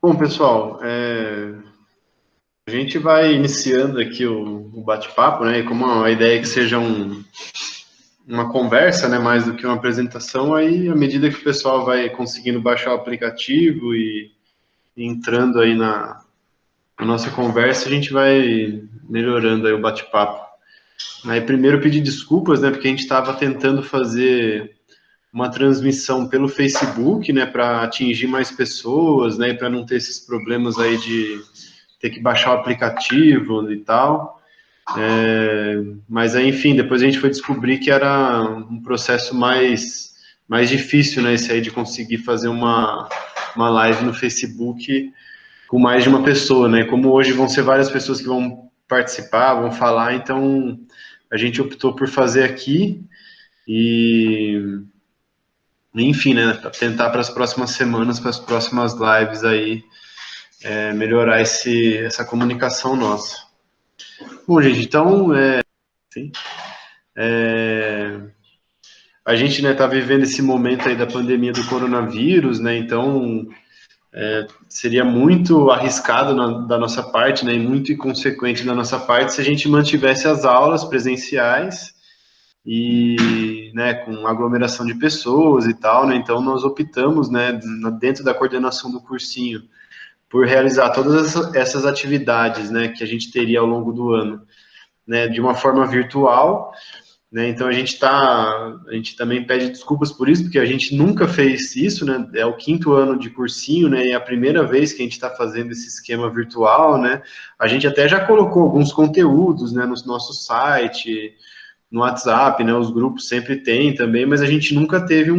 Bom, pessoal, a gente vai iniciando aqui o bate-papo, né? E como a ideia é que seja uma conversa, né? Mais do que uma apresentação, aí à medida que o pessoal vai conseguindo baixar o aplicativo e entrando aí na nossa conversa, a gente vai melhorando aí o bate-papo. Aí primeiro pedir desculpas, né? Porque a gente estava tentando fazer uma transmissão pelo Facebook, né? Para atingir mais pessoas, né? E para não ter esses problemas aí de ter que baixar o aplicativo e tal. Mas aí, enfim, depois a gente foi descobrir que era um processo mais difícil, né? Esse aí de conseguir fazer uma live no Facebook com mais de uma pessoa, né? Como hoje vão ser várias pessoas que vão participar, vão falar, então a gente optou por fazer aqui e, enfim, né? Tentar para as próximas semanas, para as próximas lives aí, melhorar essa comunicação nossa. Bom, gente, então, sim, a gente, né, tá vivendo esse momento aí da pandemia do coronavírus, né, então seria muito arriscado da nossa parte, né, e muito inconsequente da nossa parte se a gente mantivesse as aulas presenciais e, né, com aglomeração de pessoas e tal, né, então nós optamos, né, dentro da coordenação do cursinho, por realizar todas essas atividades, né, que a gente teria ao longo do ano, né, de uma forma virtual, né? Então a gente também pede desculpas por isso, porque a gente nunca fez isso, né? É o quinto ano de cursinho, né? E é a primeira vez que a gente está fazendo esse esquema virtual, né? A gente até já colocou alguns conteúdos, né, no nosso site, no WhatsApp, né? Os grupos sempre têm também, mas a gente nunca teve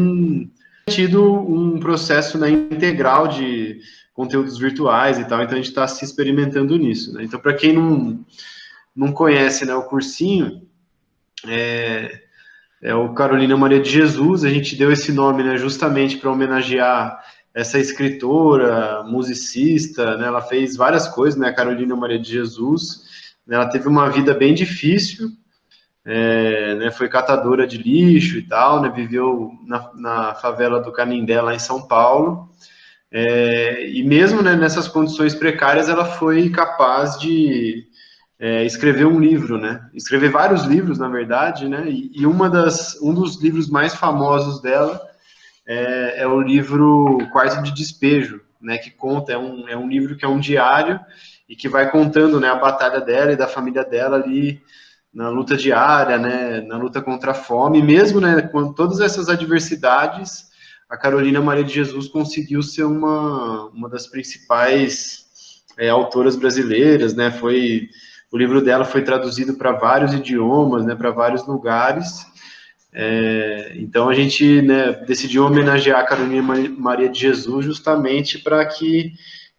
tido um processo, né, integral de conteúdos virtuais e tal. Então a gente está se experimentando nisso, né? Então para quem não conhece, né, o cursinho é o Carolina Maria de Jesus. A gente deu esse nome, né, justamente para homenagear essa escritora, musicista, né, ela fez várias coisas, né, a Carolina Maria de Jesus. Ela teve uma vida bem difícil, né, foi catadora de lixo e tal, né, viveu na favela do Canindé, lá em São Paulo, e mesmo, né, nessas condições precárias, ela foi capaz de escrever um livro, né? Escrever vários livros, na verdade, né? E um dos livros mais famosos dela é o livro Quarto de Despejo, né? Que conta, é um livro que é um diário e que vai contando, né, a batalha dela e da família dela ali na luta diária, né? Na luta contra a fome, e mesmo, né, com todas essas adversidades, a Carolina Maria de Jesus conseguiu ser uma das principais autoras brasileiras, né? O livro dela foi traduzido para vários idiomas, né, para vários lugares. Então a gente, né, decidiu homenagear a Carolina Maria de Jesus justamente para que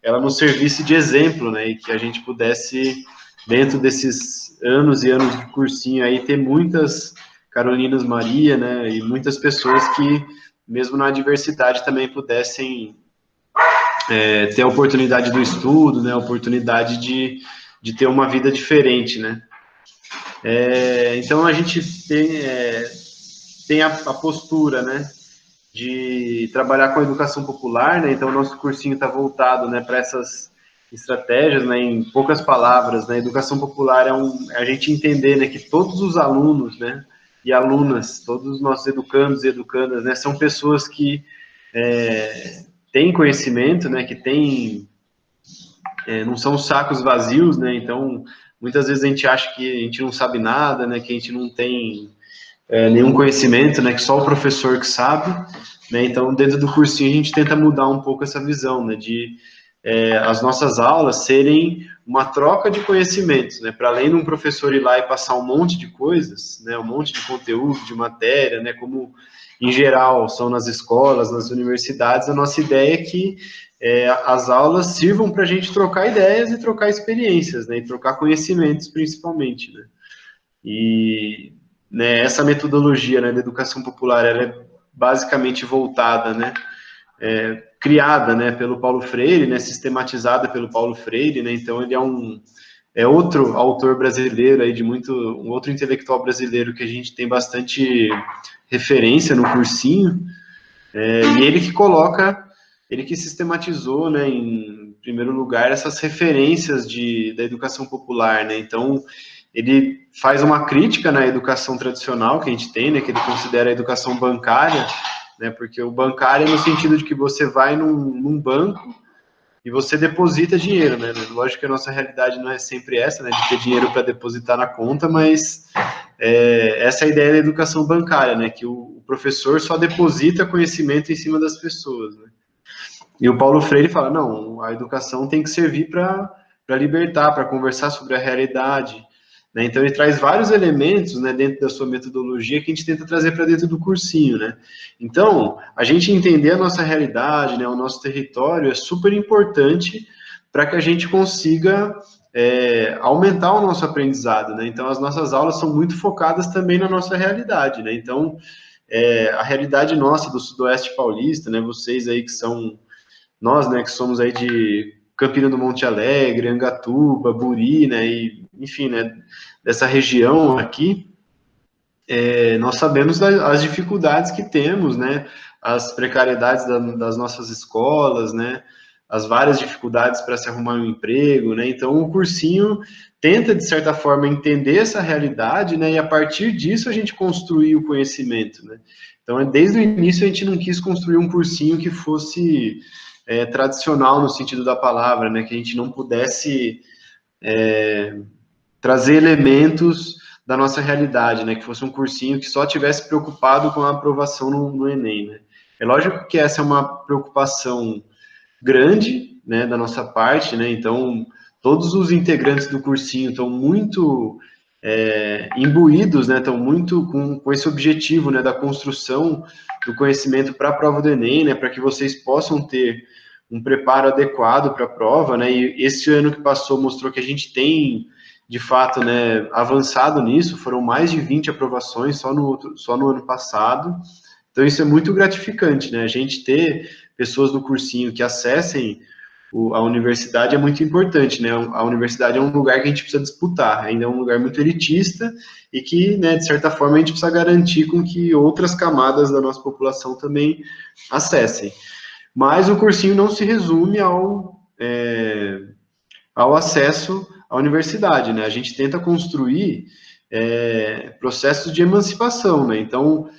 ela nos servisse de exemplo, né, e que a gente pudesse, dentro desses anos e anos de cursinho aí, ter muitas Carolinas Maria, né, e muitas pessoas que, mesmo na adversidade, também pudessem ter a oportunidade do estudo, né, a oportunidade de ter uma vida diferente, né. Então a gente tem a postura, né, de trabalhar com a educação popular, né, então o nosso cursinho está voltado, né, para essas estratégias, né, em poucas palavras, né, educação popular é a gente entender, né, que todos os alunos, né, e alunas, todos os nossos educandos e educandas, né, são pessoas que têm conhecimento, né, que têm não são sacos vazios, né? Então, muitas vezes a gente acha que a gente não sabe nada, né? Que a gente não tem nenhum conhecimento, né? Que só o professor que sabe, né? Então, dentro do cursinho a gente tenta mudar um pouco essa visão, né? De as nossas aulas serem uma troca de conhecimentos, né? Para além de um professor ir lá e passar um monte de coisas, né? Um monte de conteúdo, de matéria, né? Como em geral são nas escolas, nas universidades, a nossa ideia é que as aulas sirvam para a gente trocar ideias e trocar experiências, né? E trocar conhecimentos, principalmente, né? E né, essa metodologia, né, da educação popular, ela é basicamente voltada, né, criada, né, pelo Paulo Freire, né, sistematizada pelo Paulo Freire, né, então ele é outro autor brasileiro aí um outro intelectual brasileiro que a gente tem bastante referência no cursinho, e ele que sistematizou, né, em primeiro lugar, essas referências da educação popular, né? Então, ele faz uma crítica na educação tradicional que a gente tem, né? Que ele considera a educação bancária, né? Porque o bancário é no sentido de que você vai num banco e você deposita dinheiro, né? Lógico que a nossa realidade não é sempre essa, né? De ter dinheiro para depositar na conta, mas essa é a ideia da educação bancária, né? Que o professor só deposita conhecimento em cima das pessoas, né? E o Paulo Freire fala, não, a educação tem que servir para libertar, para conversar sobre a realidade, né? Então ele traz vários elementos, né, dentro da sua metodologia que a gente tenta trazer para dentro do cursinho, né? Então, a gente entender a nossa realidade, né, o nosso território é super importante para que a gente consiga aumentar o nosso aprendizado, né? Então, as nossas aulas são muito focadas também na nossa realidade, né? Então, a realidade nossa do Sudoeste Paulista, né? Vocês aí que são nós, né, que somos aí de Campina do Monte Alegre, Angatuba, Buri, né, e, enfim, né, dessa região aqui, nós sabemos as dificuldades que temos, né, as precariedades das nossas escolas, né, as várias dificuldades para se arrumar um emprego, né, então o cursinho tenta, de certa forma, entender essa realidade, né, e a partir disso a gente construir o conhecimento, né. Então, desde o início a gente não quis construir um cursinho que fosse tradicional no sentido da palavra, né, que a gente não pudesse trazer elementos da nossa realidade, né, que fosse um cursinho que só tivesse preocupado com a aprovação no Enem, né. É lógico que essa é uma preocupação grande, né, da nossa parte, né, então todos os integrantes do cursinho estão muito imbuídos, né, estão muito com esse objetivo, né, da construção do conhecimento para a prova do Enem, né, para que vocês possam ter um preparo adequado para a prova, né, e esse ano que passou mostrou que a gente tem, de fato, né, avançado nisso, foram mais de 20 aprovações só no ano passado, então isso é muito gratificante, né, a gente ter pessoas do cursinho que acessem a universidade é muito importante, né? A universidade é um lugar que a gente precisa disputar, ainda é um lugar muito elitista e que, né, de certa forma, a gente precisa garantir com que outras camadas da nossa população também acessem. Mas o cursinho não se resume ao acesso à universidade, né? A gente tenta construir processos de emancipação, né? Então,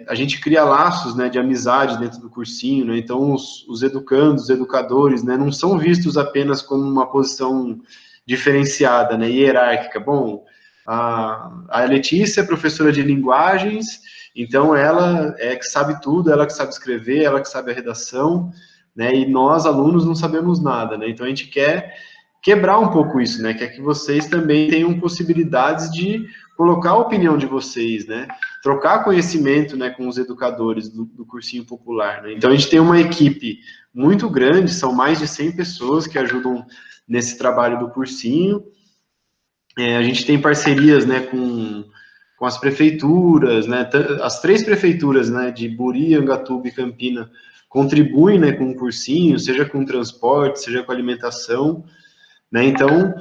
a gente cria laços, né, de amizade dentro do cursinho, né, então os educandos, os educadores, né, não são vistos apenas como uma posição diferenciada, né, hierárquica. Bom, a Letícia é professora de linguagens, então ela é que sabe tudo, ela que sabe escrever, ela que sabe a redação, né, e nós, alunos, não sabemos nada, né, então a gente quer quebrar um pouco isso, né, quer que vocês também tenham possibilidades de colocar a opinião de vocês, né, trocar conhecimento, né, com os educadores do cursinho popular, né? Então a gente tem uma equipe muito grande, são mais de 100 pessoas que ajudam nesse trabalho do cursinho. A gente tem parcerias, né, com as prefeituras, né, as 3 prefeituras, né, de Buri, Angatuba e Campina contribuem, né, com o cursinho, seja com transporte, seja com alimentação, né? Então,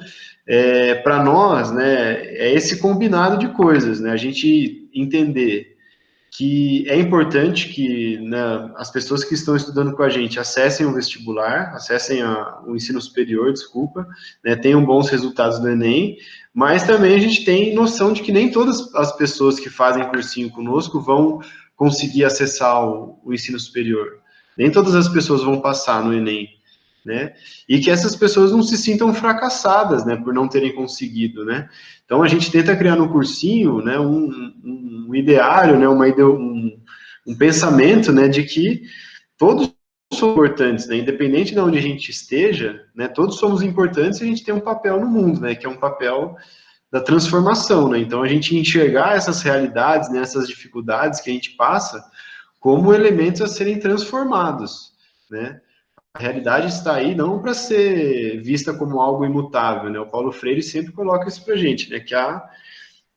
para nós, né, é esse combinado de coisas, né? A gente entender que é importante que, né, as pessoas que estão estudando com a gente acessem o vestibular, acessem o ensino superior, desculpa, né, tenham bons resultados do Enem, mas também a gente tem noção de que nem todas as pessoas que fazem cursinho conosco vão conseguir acessar o ensino superior. Nem todas as pessoas vão passar no Enem, né? E que essas pessoas não se sintam fracassadas, né, por não terem conseguido, né? Então a gente tenta criar no cursinho, né, um ideário, né, um pensamento, né, de que todos são importantes, né, independente de onde a gente esteja, né, todos somos importantes e a gente tem um papel no mundo, né, que é um papel da transformação, né? Então a gente enxergar essas realidades, né, essas dificuldades que a gente passa como elementos a serem transformados, né? A realidade está aí não para ser vista como algo imutável, né? O Paulo Freire sempre coloca isso para a gente, né? Que a,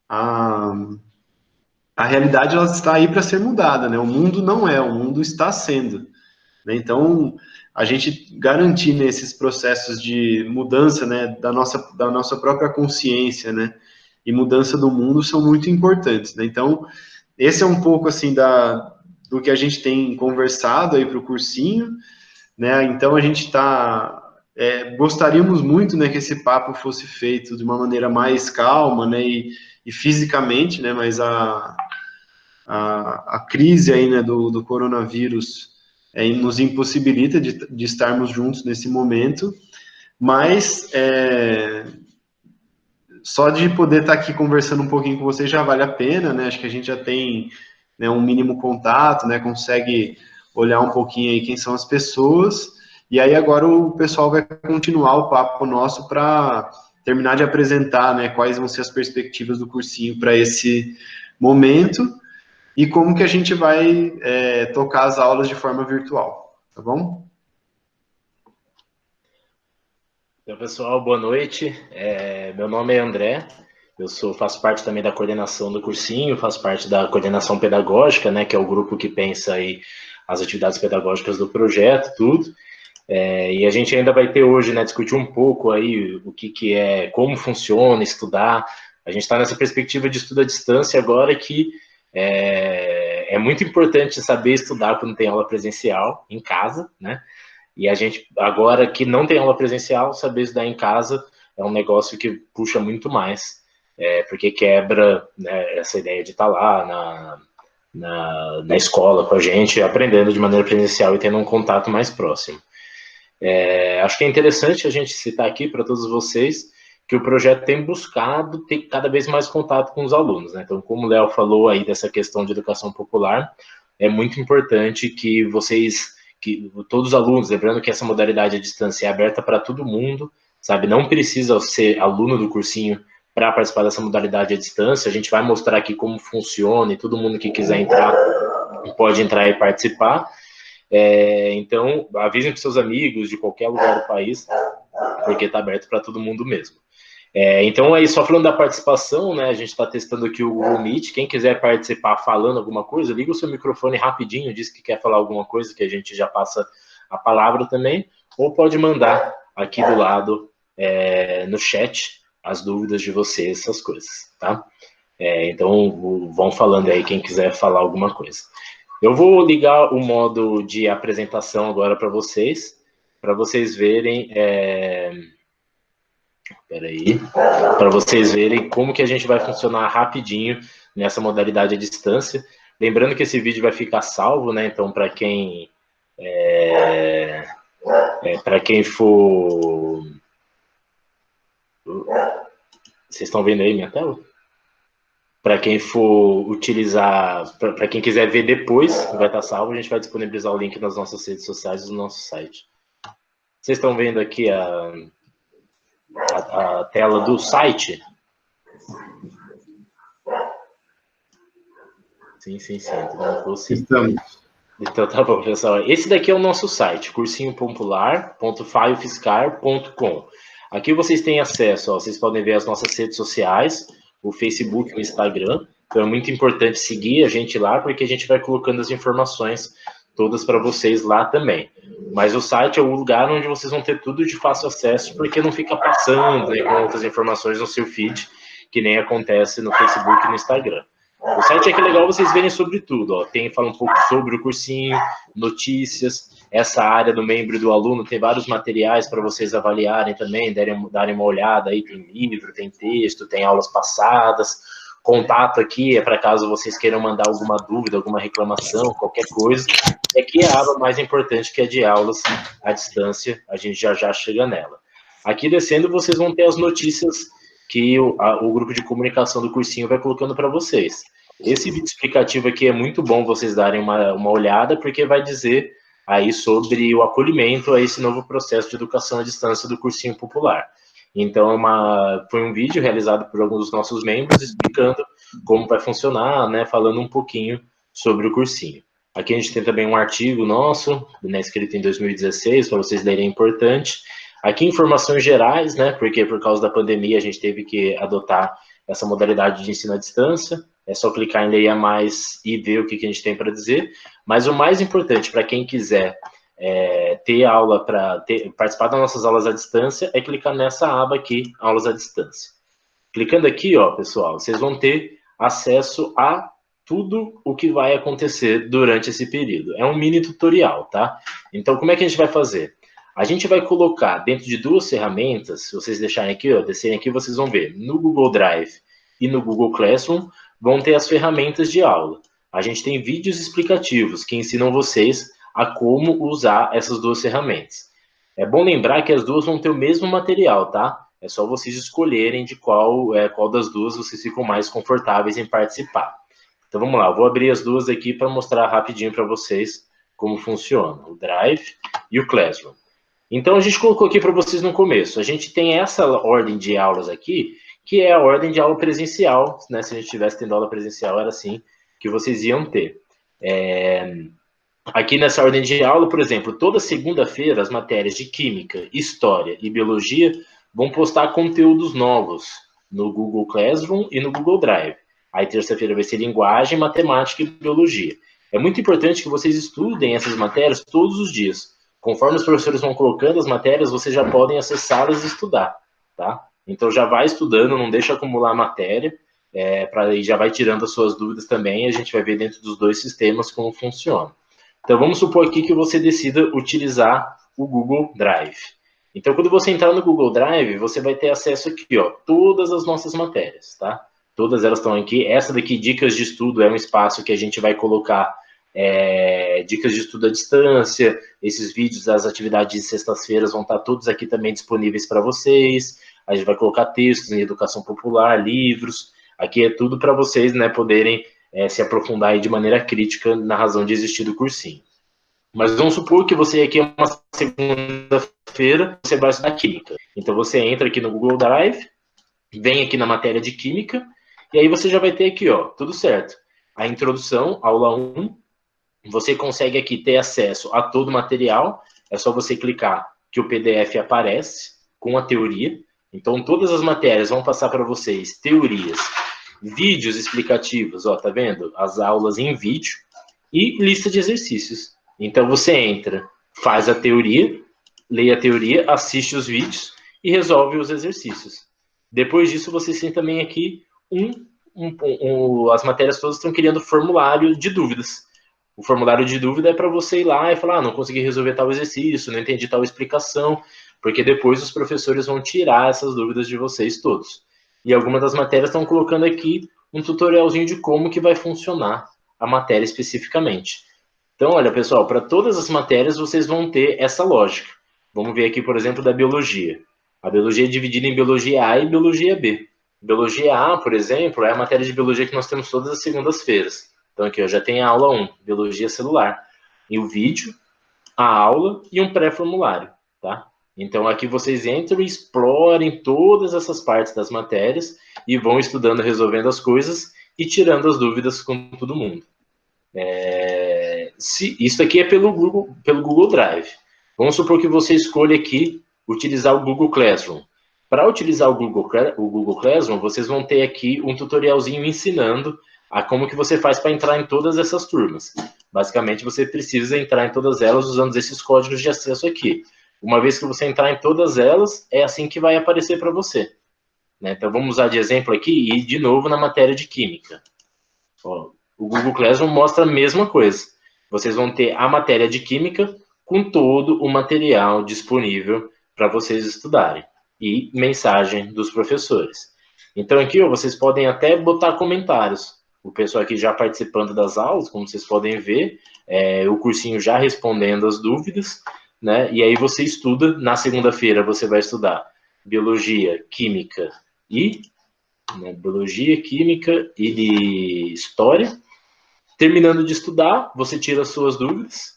a realidade ela está aí para ser mudada, né? O mundo não é, o mundo está sendo, né? Então, a gente garantir nesses processos de mudança, né, da nossa própria consciência, né, e mudança do mundo são muito importantes, né? Então, esse é um pouco assim do que a gente tem conversado aí para o cursinho, né? Então a gente está gostaríamos muito, né, que esse papo fosse feito de uma maneira mais calma, né, e fisicamente, né, mas a crise aí, né, do coronavírus nos impossibilita de estarmos juntos nesse momento, mas só de poder estar aqui conversando um pouquinho com vocês já vale a pena, né? Acho que a gente já tem, né, um mínimo contato, né? Consegue olhar um pouquinho aí quem são as pessoas. E aí agora o pessoal vai continuar o papo nosso para terminar de apresentar, né, quais vão ser as perspectivas do cursinho para esse momento e como que a gente vai tocar as aulas de forma virtual, tá bom? Então, pessoal, boa noite. Meu nome é André, faço parte também da coordenação do cursinho, faço parte da coordenação pedagógica, né, que é o grupo que pensa aí as atividades pedagógicas do projeto, tudo. E a gente ainda vai ter hoje, né, discutir um pouco aí o que é, como funciona, estudar. A gente está nessa perspectiva de estudo à distância agora que é muito importante saber estudar quando tem aula presencial em casa, né? E a gente, agora que não tem aula presencial, saber estudar em casa é um negócio que puxa muito mais, porque quebra, né, essa ideia de estar lá na escola com a gente, aprendendo de maneira presencial e tendo um contato mais próximo. Acho que é interessante a gente citar aqui para todos vocês que o projeto tem buscado ter cada vez mais contato com os alunos, né? Então, como o Léo falou aí dessa questão de educação popular, é muito importante que todos os alunos, lembrando que essa modalidade à distância é aberta para todo mundo, sabe? Não precisa ser aluno do cursinho para participar dessa modalidade à distância. A gente vai mostrar aqui como funciona e todo mundo que quiser entrar pode entrar e participar. Então, avisem para seus amigos de qualquer lugar do país, porque está aberto para todo mundo mesmo. Então, aí, só falando da participação, né, a gente está testando aqui o Google Meet. Quem quiser participar falando alguma coisa, liga o seu microfone rapidinho, diz que quer falar alguma coisa, que a gente já passa a palavra também, ou pode mandar aqui do lado, no chat, as dúvidas de vocês, essas coisas, tá? Então, vão falando aí quem quiser falar alguma coisa. Eu vou ligar o modo de apresentação agora para vocês verem... para vocês verem como que a gente vai funcionar rapidinho nessa modalidade à distância. Lembrando que esse vídeo vai ficar salvo, né? Então, para quem for... Vocês estão vendo aí minha tela? Para quem for utilizar, para quem quiser ver depois, vai estar salvo. A gente vai disponibilizar o link nas nossas redes sociais e no nosso site. Vocês estão vendo aqui a tela do site? Sim. Então tá bom, pessoal. Esse daqui é o nosso site, cursinhopopular.faiofiscar.com. Aqui vocês têm acesso, vocês podem ver as nossas redes sociais, o Facebook e o Instagram. Então é muito importante seguir a gente lá, porque a gente vai colocando as informações todas para vocês lá também. Mas o site é o lugar onde vocês vão ter tudo de fácil acesso, porque não fica passando aí com outras informações no seu feed, que nem acontece no Facebook e no Instagram. O site é que é legal vocês verem sobre tudo, ó. Fala um pouco sobre o cursinho, notícias, essa área do membro e do aluno, tem vários materiais para vocês avaliarem também, darem uma olhada aí, tem livro, tem texto, tem aulas passadas, contato aqui é para caso vocês queiram mandar alguma dúvida, alguma reclamação, qualquer coisa. E aqui é a aba mais importante, que é de aulas à distância, a gente já chega nela. Aqui descendo vocês vão ter as notícias que o grupo de comunicação do cursinho vai colocando para vocês. Esse vídeo explicativo aqui é muito bom vocês darem uma olhada, porque vai dizer aí sobre o acolhimento a esse novo processo de educação à distância do cursinho popular. Então, foi um vídeo realizado por alguns dos nossos membros, explicando como vai funcionar, né, falando um pouquinho sobre o cursinho. Aqui a gente tem também um artigo nosso, né, escrito em 2016, para vocês lerem, é importante. Aqui informações gerais, né, porque por causa da pandemia a gente teve que adotar essa modalidade de ensino à distância. É só clicar em Leia Mais e ver o que a gente tem para dizer. Mas o mais importante para quem quiser ter aula, participar das nossas aulas à distância, é clicar nessa aba aqui, Aulas à Distância. Clicando aqui, ó, pessoal, vocês vão ter acesso a tudo o que vai acontecer durante esse período. É um mini tutorial, tá? Então, como é que a gente vai fazer? A gente vai colocar dentro de duas ferramentas, se vocês deixarem aqui, ó, descerem aqui, vocês vão ver, no Google Drive e no Google Classroom, vão ter as ferramentas de aula. A gente tem vídeos explicativos que ensinam vocês a como usar essas duas ferramentas. É bom lembrar que as duas vão ter o mesmo material, tá? É só vocês escolherem de qual das duas vocês ficam mais confortáveis em participar. Então vamos lá, eu vou abrir as duas aqui para mostrar rapidinho para vocês como funciona, o Drive e o Classroom. Então a gente colocou aqui para vocês no começo, a gente tem essa ordem de aulas aqui, que é a ordem de aula presencial, né? Se a gente estivesse tendo aula presencial, era assim que vocês iam ter. Aqui nessa ordem de aula, por exemplo, toda segunda-feira as matérias de Química, História e Biologia vão postar conteúdos novos no Google Classroom e no Google Drive. Aí terça-feira vai ser Linguagem, Matemática e Biologia. É muito importante que vocês estudem essas matérias todos os dias. Conforme os professores vão colocando as matérias, vocês já podem acessá-las e estudar, tá? Então já vai estudando, não deixa acumular a matéria, e já vai tirando as suas dúvidas também, e a gente vai ver dentro dos dois sistemas como funciona. Então, vamos supor aqui que você decida utilizar o Google Drive. Então, quando você entrar no Google Drive, você vai ter acesso aqui, ó, todas as nossas matérias, tá? Todas elas estão aqui. Essa daqui, Dicas de Estudo, é um espaço que a gente vai colocar dicas de estudo à distância. Esses vídeos das atividades de sextas-feiras vão estar todos aqui também disponíveis para vocês. A gente vai colocar textos em educação popular, livros. Aqui é tudo para vocês, né, poderem se aprofundar aí de maneira crítica na razão de existir do cursinho. Mas vamos supor que você aqui é uma segunda-feira, você vai estudar Química. Então você entra aqui no Google Drive, vem aqui na matéria de Química, e aí você já vai ter aqui, ó, tudo certo. A introdução, aula 1, você consegue aqui ter acesso a todo o material, é só você clicar que o PDF aparece com a teoria. Então todas as matérias vão passar para vocês teorias, vídeos explicativos, ó, tá vendo? As aulas em vídeo e lista de exercícios. Então você entra, faz a teoria, lê a teoria, assiste os vídeos e resolve os exercícios. Depois disso, vocês têm também aqui as matérias todas estão criando formulário de dúvidas. O formulário de dúvida é para você ir lá e falar, não consegui resolver tal exercício, não entendi tal explicação, porque depois os professores vão tirar essas dúvidas de vocês todos. E algumas das matérias estão colocando aqui um tutorialzinho de como que vai funcionar a matéria especificamente. Então, olha, pessoal, para todas as matérias vocês vão ter essa lógica. Vamos ver aqui, por exemplo, da Biologia. A Biologia é dividida em Biologia A e Biologia B. Biologia A, por exemplo, é a matéria de Biologia que nós temos todas as segundas-feiras. Então, aqui, ó, já tem a aula 1, Biologia Celular. E o vídeo, a aula e um pré-formulário, tá? Então, aqui vocês entram e explorem todas essas partes das matérias e vão estudando, resolvendo as coisas e tirando as dúvidas com todo mundo. Isso aqui é pelo Google Drive. Vamos supor que você escolha aqui utilizar o Google Classroom. Para utilizar o Google Classroom, vocês vão ter aqui um tutorialzinho ensinando a como que você faz para entrar em todas essas turmas. Basicamente, você precisa entrar em todas elas usando esses códigos de acesso aqui. Uma vez que você entrar em todas elas, é assim que vai aparecer para você. Né? Então, vamos usar de exemplo aqui e, de novo, na matéria de Química. Ó, o Google Classroom mostra a mesma coisa. Vocês vão ter a matéria de Química com todo o material disponível para vocês estudarem. E mensagem dos professores. Então, aqui ó, vocês podem até botar comentários. O pessoal aqui já participando das aulas, como vocês podem ver, o cursinho já respondendo as dúvidas, né? E aí você estuda, na segunda-feira você vai estudar Biologia, Química e Biologia, Química e de História. Terminando de estudar, você tira as suas dúvidas,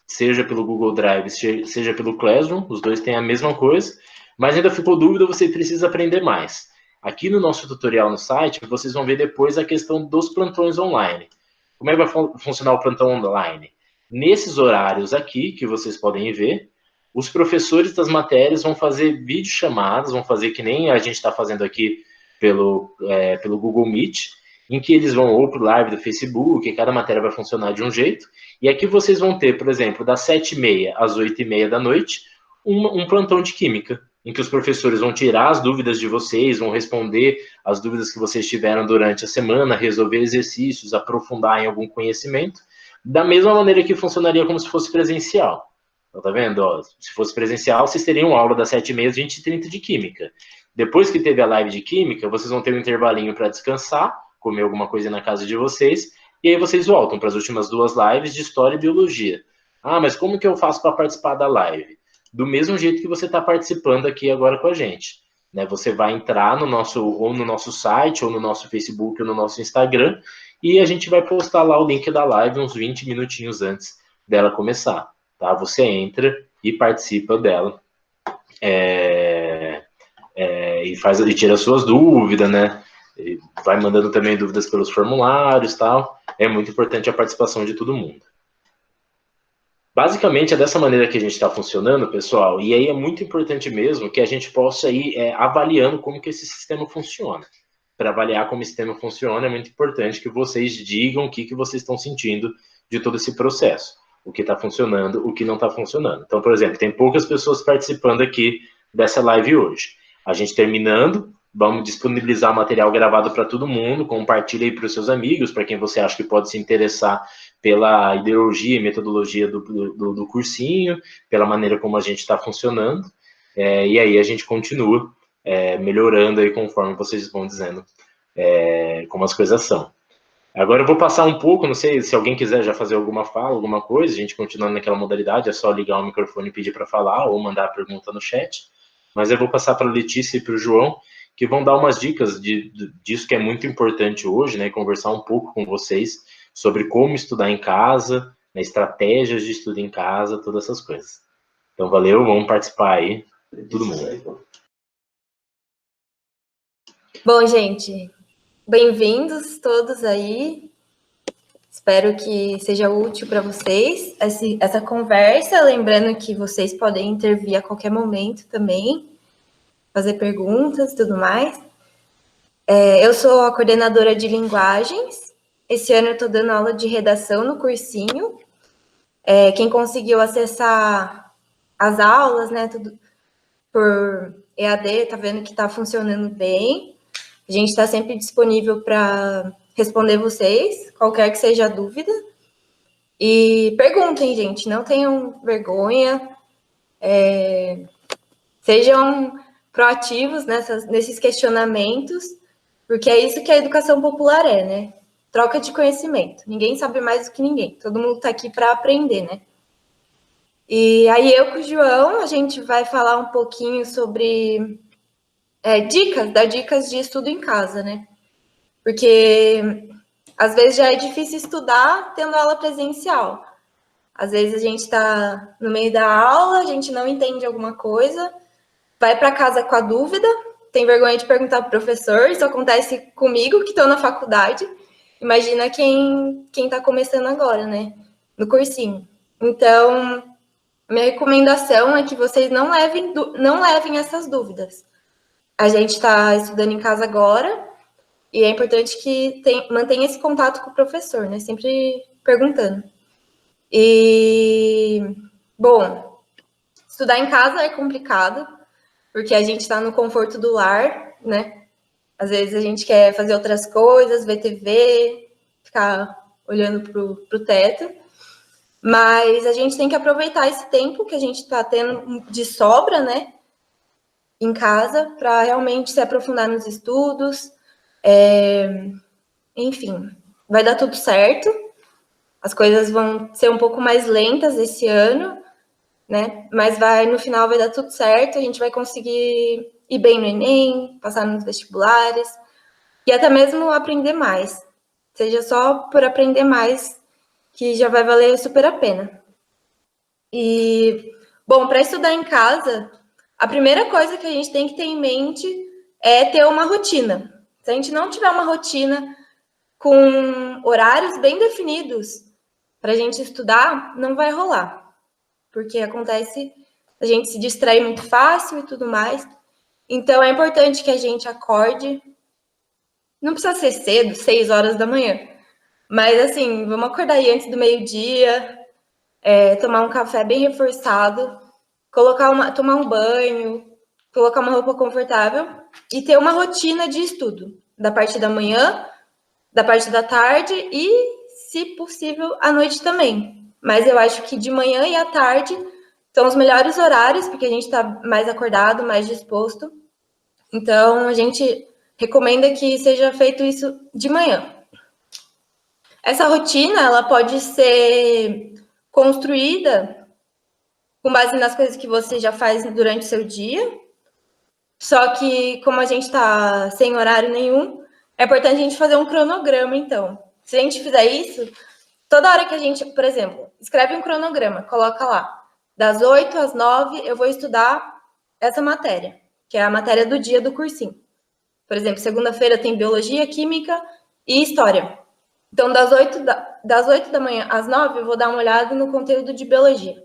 seja pelo Google Drive, seja pelo Classroom, os dois têm a mesma coisa, mas ainda ficou dúvida, você precisa aprender mais. Aqui no nosso tutorial no site, vocês vão ver depois a questão dos plantões online. Como é que vai funcionar o plantão online? Nesses horários aqui, que vocês podem ver, os professores das matérias vão fazer videochamadas, vão fazer que nem a gente está fazendo aqui pelo Google Meet, em que eles vão ou para o live do Facebook, cada matéria vai funcionar de um jeito, e aqui vocês vão ter, por exemplo, das 7h30 às 8h30 da noite, um plantão de Química, em que os professores vão tirar as dúvidas de vocês, vão responder as dúvidas que vocês tiveram durante a semana, resolver exercícios, aprofundar em algum conhecimento, da mesma maneira que funcionaria como se fosse presencial. Então, tá vendo? Ó, se fosse presencial, vocês teriam aula das 7h30 às 20h30 de Química. Depois que teve a live de Química, vocês vão ter um intervalinho para descansar, comer alguma coisa na casa de vocês, e aí vocês voltam para as últimas 2 lives de História e Biologia. Ah, mas como que eu faço para participar da live? Do mesmo jeito que você está participando aqui agora com a gente. Né? Você vai entrar no nosso site, ou no nosso Facebook, ou no nosso Instagram, e a gente vai postar lá o link da live uns 20 minutinhos antes dela começar. Tá? Você entra e participa dela. E tira suas dúvidas, né? E vai mandando também dúvidas pelos formulários, tal. É muito importante a participação de todo mundo. Basicamente é dessa maneira que a gente está funcionando, pessoal, e aí é muito importante mesmo que a gente possa ir avaliando como que esse sistema funciona. Para avaliar como o sistema funciona, é muito importante que vocês digam o que vocês estão sentindo de todo esse processo. O que está funcionando, o que não está funcionando. Então, por exemplo, tem poucas pessoas participando aqui dessa live hoje. A gente terminando, vamos disponibilizar material gravado para todo mundo, compartilha aí para os seus amigos, para quem você acha que pode se interessar pela ideologia e metodologia do cursinho, pela maneira como a gente está funcionando, e aí a gente continua melhorando aí conforme vocês vão dizendo como as coisas são. Agora eu vou passar um pouco, não sei se alguém quiser já fazer alguma fala, alguma coisa, a gente continuando naquela modalidade, é só ligar o microfone e pedir para falar, ou mandar a pergunta no chat, mas eu vou passar para a Letícia e para o João, que vão dar umas dicas disso que é muito importante hoje, né, conversar um pouco com vocês sobre como estudar em casa, né, estratégias de estudo em casa, todas essas coisas. Então, valeu, vamos participar aí, todo mundo. Bom, gente, bem-vindos todos aí. Espero que seja útil para vocês essa conversa. Lembrando que vocês podem intervir a qualquer momento também, fazer perguntas e tudo mais. Eu sou a coordenadora de linguagens. Esse ano eu estou dando aula de redação no cursinho. Quem conseguiu acessar as aulas, né, tudo por EAD, tá vendo que está funcionando bem. A gente está sempre disponível para responder vocês, qualquer que seja a dúvida. E perguntem, gente, não tenham vergonha. Sejam proativos nesses questionamentos, porque é isso que a educação popular né? Troca de conhecimento. Ninguém sabe mais do que ninguém. Todo mundo está aqui para aprender, né? E aí eu com o João, a gente vai falar um pouquinho sobre dar dicas de estudo em casa, né? Porque às vezes já é difícil estudar tendo aula presencial. Às vezes a gente está no meio da aula, a gente não entende alguma coisa, vai para casa com a dúvida, tem vergonha de perguntar para o professor, isso acontece comigo, que estou na faculdade. Imagina quem está começando agora, né? No cursinho. Então, minha recomendação é que vocês não levem essas dúvidas. A gente está estudando em casa agora, e é importante que mantenha esse contato com o professor, né? Sempre perguntando. E, bom, estudar em casa é complicado, porque a gente está no conforto do lar, né? Às vezes a gente quer fazer outras coisas, ver TV, ficar olhando pro teto. Mas a gente tem que aproveitar esse tempo que a gente está tendo de sobra, né? Em casa, para realmente se aprofundar nos estudos. Enfim, vai dar tudo certo. As coisas vão ser um pouco mais lentas esse ano, né? Mas no final vai dar tudo certo, a gente vai conseguir ir bem no Enem, passar nos vestibulares e até mesmo aprender mais. Seja só por aprender mais, que já vai valer super a pena. E, bom, para estudar em casa, a primeira coisa que a gente tem que ter em mente é ter uma rotina. Se a gente não tiver uma rotina com horários bem definidos para a gente estudar, não vai rolar. Porque acontece, a gente se distrai muito fácil e tudo mais. Então, é importante que a gente acorde. Não precisa ser cedo, 6 horas da manhã. Mas, assim, vamos acordar aí antes do meio-dia, tomar um café bem reforçado, tomar um banho, colocar uma roupa confortável e ter uma rotina de estudo. Da parte da manhã, da parte da tarde e, se possível, à noite também. Mas eu acho que de manhã e à tarde São os melhores horários, porque a gente está mais acordado, mais disposto. Então, a gente recomenda que seja feito isso de manhã. Essa rotina, ela pode ser construída com base nas coisas que você já faz durante o seu dia. Só que, como a gente está sem horário nenhum, é importante a gente fazer um cronograma, então. Se a gente fizer isso, toda hora que a gente, por exemplo, escreve um cronograma, coloca lá, das 8 às 9 eu vou estudar essa matéria, que é a matéria do dia do cursinho. Por exemplo, segunda-feira tem biologia, química e história. Então, das 8 da manhã às 9, eu vou dar uma olhada no conteúdo de biologia.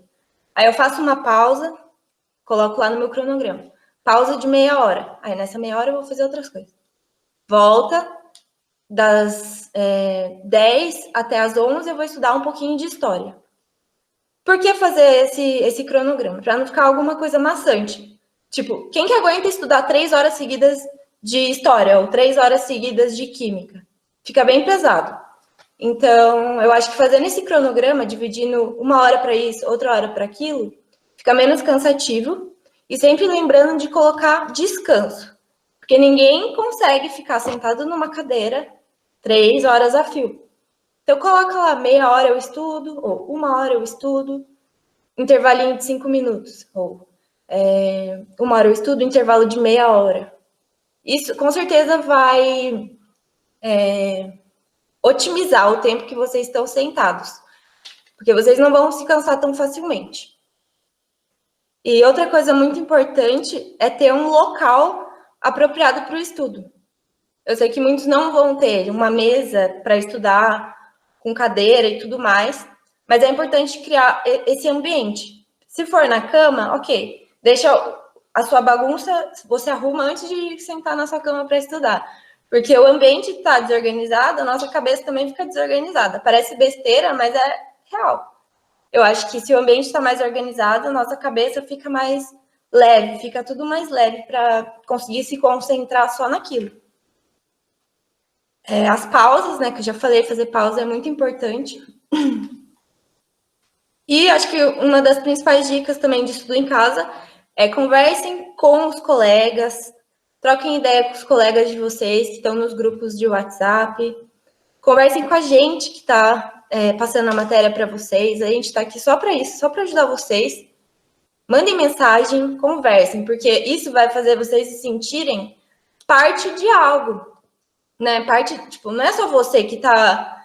Aí eu faço uma pausa, coloco lá no meu cronograma. Pausa de meia hora. Aí nessa meia hora eu vou fazer outras coisas. Volta, das 10 até as 11 eu vou estudar um pouquinho de história. Por que fazer esse cronograma? Para não ficar alguma coisa maçante. Tipo, quem que aguenta estudar 3 horas seguidas de história ou 3 horas seguidas de química? Fica bem pesado. Então, eu acho que fazendo esse cronograma, dividindo uma hora para isso, outra hora para aquilo, fica menos cansativo e sempre lembrando de colocar descanso. Porque ninguém consegue ficar sentado numa cadeira 3 horas a fio. Então, coloca lá, meia hora eu estudo, ou uma hora eu estudo, intervalinho de 5 minutos, ou uma hora eu estudo, intervalo de meia hora. Isso, com certeza, vai otimizar o tempo que vocês estão sentados, porque vocês não vão se cansar tão facilmente. E outra coisa muito importante é ter um local apropriado para o estudo. Eu sei que muitos não vão ter uma mesa para estudar, com cadeira e tudo mais, mas é importante criar esse ambiente. Se for na cama, ok, deixa a sua bagunça, você arruma antes de sentar na sua cama para estudar. Porque o ambiente está desorganizado, a nossa cabeça também fica desorganizada. Parece besteira, mas é real. Eu acho que se o ambiente está mais organizado, a nossa cabeça fica mais leve, fica tudo mais leve para conseguir se concentrar só naquilo. As pausas, né, que eu já falei, fazer pausa é muito importante. E acho que uma das principais dicas também de estudo em casa é conversem com os colegas, troquem ideia com os colegas de vocês que estão nos grupos de WhatsApp, conversem com a gente que está passando a matéria para vocês. A gente está aqui só para isso, só para ajudar vocês. Mandem mensagem, conversem, porque isso vai fazer vocês se sentirem parte de algo, né? Parte, tipo, não é só você que está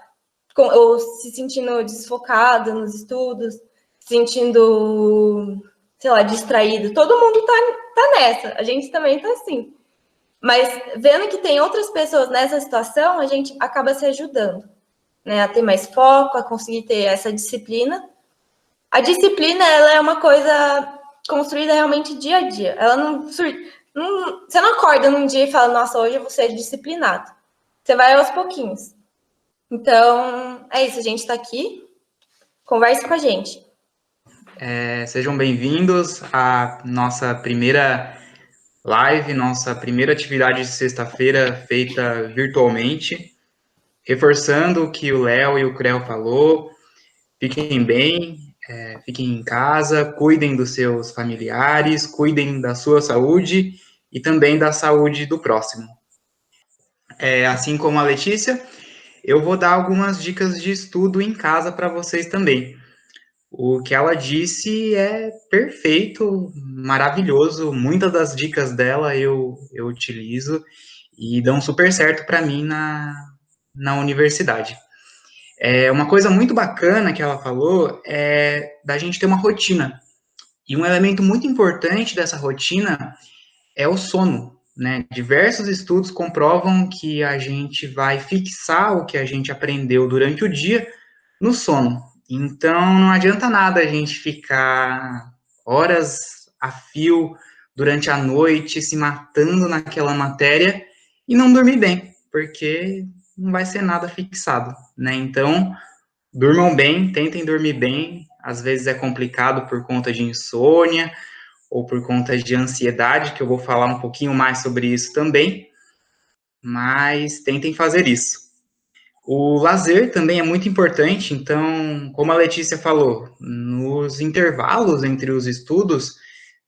ou se sentindo desfocado nos estudos, se sentindo, sei lá, distraído. Todo mundo tá nessa. A gente também tá assim. Mas vendo que tem outras pessoas nessa situação, a gente acaba se ajudando, né? A ter mais foco, a conseguir ter essa disciplina. A disciplina, ela é uma coisa construída realmente dia a dia. Ela você não acorda num dia e fala, nossa, hoje eu vou ser disciplinado. Você vai aos pouquinhos. Então, é isso, a gente está aqui. Converse com a gente. Sejam bem-vindos à nossa primeira live, nossa primeira atividade de sexta-feira feita virtualmente. Reforçando o que o Léo e o Creu falou, fiquem bem, fiquem em casa, cuidem dos seus familiares, cuidem da sua saúde e também da saúde do próximo. Assim como a Letícia, eu vou dar algumas dicas de estudo em casa para vocês também. O que ela disse é perfeito, maravilhoso. Muitas das dicas dela eu utilizo e dão super certo para mim na universidade. Uma coisa muito bacana que ela falou é da gente ter uma rotina. E um elemento muito importante dessa rotina é o sono, né? Diversos estudos comprovam que a gente vai fixar o que a gente aprendeu durante o dia no sono. Então, não adianta nada a gente ficar horas a fio durante a noite, se matando naquela matéria e não dormir bem, porque não vai ser nada fixado, né? Então, durmam bem, tentem dormir bem. Às vezes é complicado por conta de insônia ou por conta de ansiedade, que eu vou falar um pouquinho mais sobre isso também, mas tentem fazer isso. O lazer também é muito importante, então, como a Letícia falou, nos intervalos entre os estudos,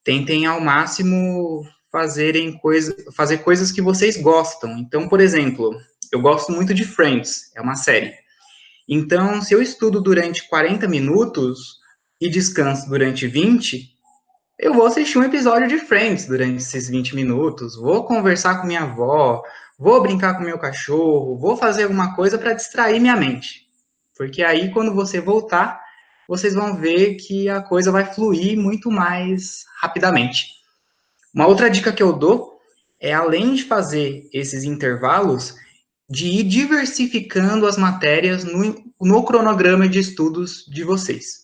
tentem ao máximo fazer coisas que vocês gostam. Então, por exemplo, eu gosto muito de Friends, é uma série. Então, se eu estudo durante 40 minutos e descanso durante 20, eu vou assistir um episódio de Friends durante esses 20 minutos, vou conversar com minha avó, vou brincar com meu cachorro, vou fazer alguma coisa para distrair minha mente. Porque aí, quando você voltar, vocês vão ver que a coisa vai fluir muito mais rapidamente. Uma outra dica que eu dou é, além de fazer esses intervalos, de ir diversificando as matérias no cronograma de estudos de vocês.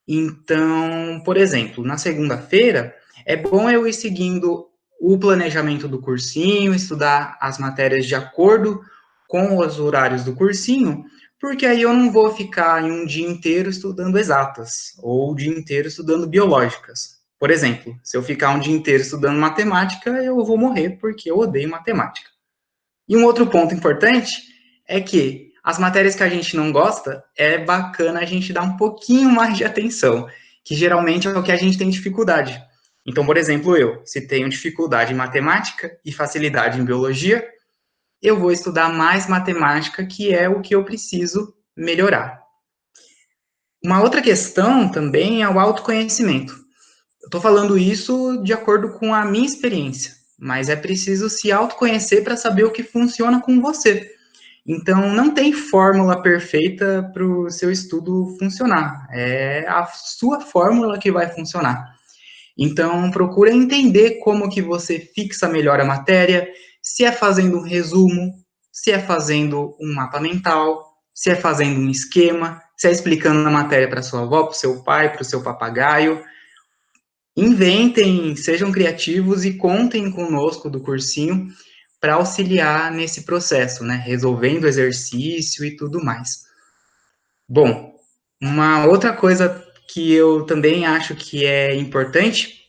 Então, por exemplo, na segunda-feira, é bom eu ir seguindo o planejamento do cursinho, estudar as matérias de acordo com os horários do cursinho, porque aí eu não vou ficar em um dia inteiro estudando exatas, ou o dia inteiro estudando biológicas. Por exemplo, se eu ficar um dia inteiro estudando matemática, eu vou morrer porque eu odeio matemática. E um outro ponto importante é que as matérias que a gente não gosta, é bacana a gente dar um pouquinho mais de atenção, que geralmente é o que a gente tem dificuldade. Então, por exemplo, se tenho dificuldade em matemática e facilidade em biologia, eu vou estudar mais matemática, que é o que eu preciso melhorar. Uma outra questão também é o autoconhecimento. Eu estou falando isso de acordo com a minha experiência, mas é preciso se autoconhecer para saber o que funciona com você. Então, não tem fórmula perfeita para o seu estudo funcionar. É a sua fórmula que vai funcionar. Então, procura entender como que você fixa melhor a matéria, se é fazendo um resumo, se é fazendo um mapa mental, se é fazendo um esquema, se é explicando a matéria para sua avó, para o seu pai, para o seu papagaio. Inventem, sejam criativos e contem conosco do cursinho para auxiliar nesse processo, né? Resolvendo exercício e tudo mais. Bom, uma outra coisa que eu também acho que é importante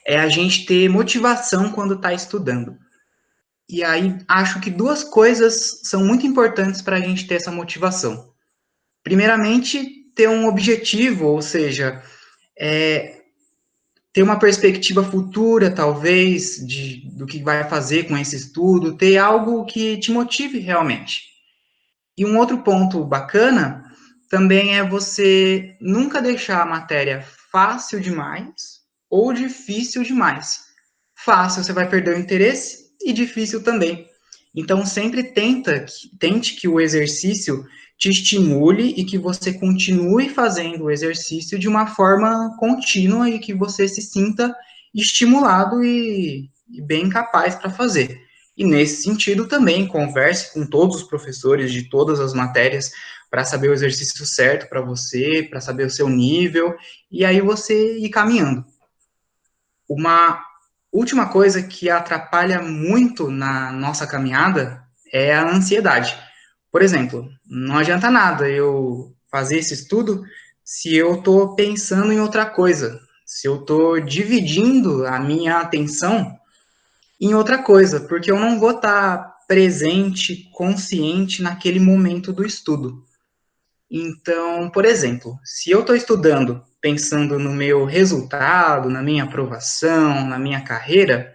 é a gente ter motivação quando está estudando. E aí, acho que duas coisas são muito importantes para a gente ter essa motivação. Primeiramente, ter um objetivo, ou seja, ter uma perspectiva futura, talvez, do que vai fazer com esse estudo, ter algo que te motive realmente. E um outro ponto bacana também é você nunca deixar a matéria fácil demais ou difícil demais. Fácil, você vai perder o interesse, e difícil também. Então, sempre tente que o exercício te estimule e que você continue fazendo o exercício de uma forma contínua e que você se sinta estimulado e bem capaz para fazer. E nesse sentido também, converse com todos os professores de todas as matérias para saber o exercício certo para você, para saber o seu nível, e aí você ir caminhando. Uma última coisa que atrapalha muito na nossa caminhada é a ansiedade. Por exemplo, não adianta nada eu fazer esse estudo se eu estou pensando em outra coisa, se eu estou dividindo a minha atenção em outra coisa, porque eu não vou estar presente, consciente naquele momento do estudo. Então, por exemplo, se eu estou estudando pensando no meu resultado, na minha aprovação, na minha carreira,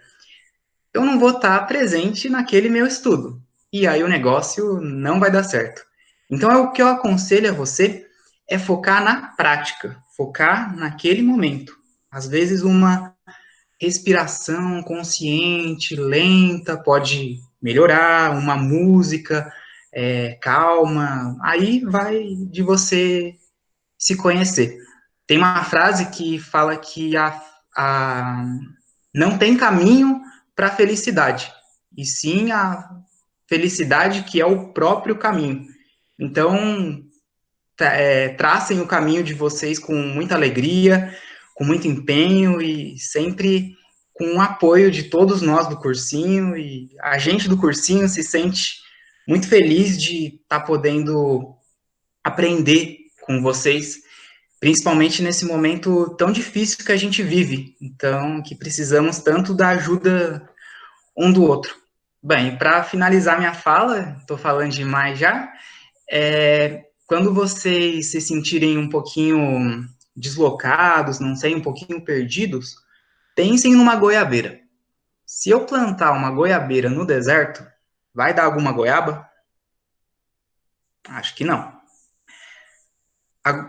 eu não vou estar presente naquele meu estudo. E aí o negócio não vai dar certo. Então, o que eu aconselho a você é focar na prática, focar naquele momento. Às vezes, uma respiração consciente, lenta, pode melhorar, uma música calma, aí vai de você se conhecer. Tem uma frase que fala que não tem caminho para a felicidade, e sim a felicidade que é o próprio caminho. Então, tracem o caminho de vocês com muita alegria, com muito empenho e sempre com o apoio de todos nós do cursinho, e a gente do cursinho se sente muito feliz de estar podendo aprender com vocês, principalmente nesse momento tão difícil que a gente vive, então, que precisamos tanto da ajuda um do outro. Bem, para finalizar minha fala, estou falando demais já, quando vocês se sentirem um pouquinho deslocados, não sei, um pouquinho perdidos, pensem numa goiabeira. Se eu plantar uma goiabeira no deserto, vai dar alguma goiaba? Acho que não.